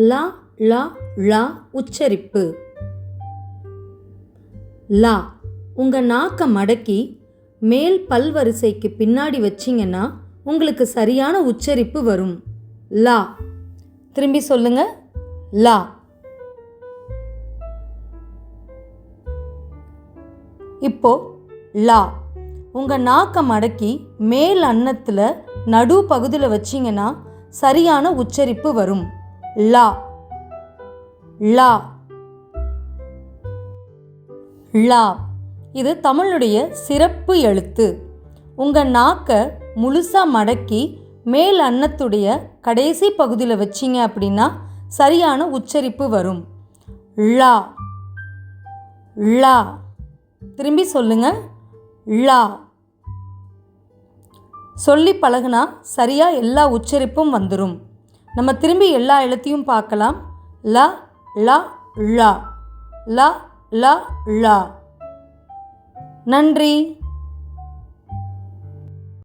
லா லா லா உச்சரிப்பு. லா. உங்கள் நாக்கை மடக்கி மேல் பல்வரிசைக்கு பின்னாடி வச்சிங்கன்னா உங்களுக்கு சரியான உச்சரிப்பு வரும். லா. திரும்பி சொல்லுங்க. லா. இப்போ லா. உங்கள் நாக்கை மடக்கி மேல் அன்னத்தில் நடு பகுதியில் வச்சிங்கன்னா சரியான உச்சரிப்பு வரும். லா. லா. லா. இது தமிழுடைய சிறப்பு எழுத்து. உங்கள் நாக்கை முழுசாக மடக்கி மேல் அன்னத்துடைய கடைசி பகுதியில் வச்சிங்க அப்படின்னா சரியான உச்சரிப்பு வரும். லா. லா. திரும்பி சொல்லுங்க. லா. சொல்லி பழகுனா சரியாக எல்லா உச்சரிப்பும் வந்துடும். நம்ம திரும்பி எல்லா எழுத்தையும் பார்க்கலாம். ல ல ழ. ல ல ழ. நன்றி.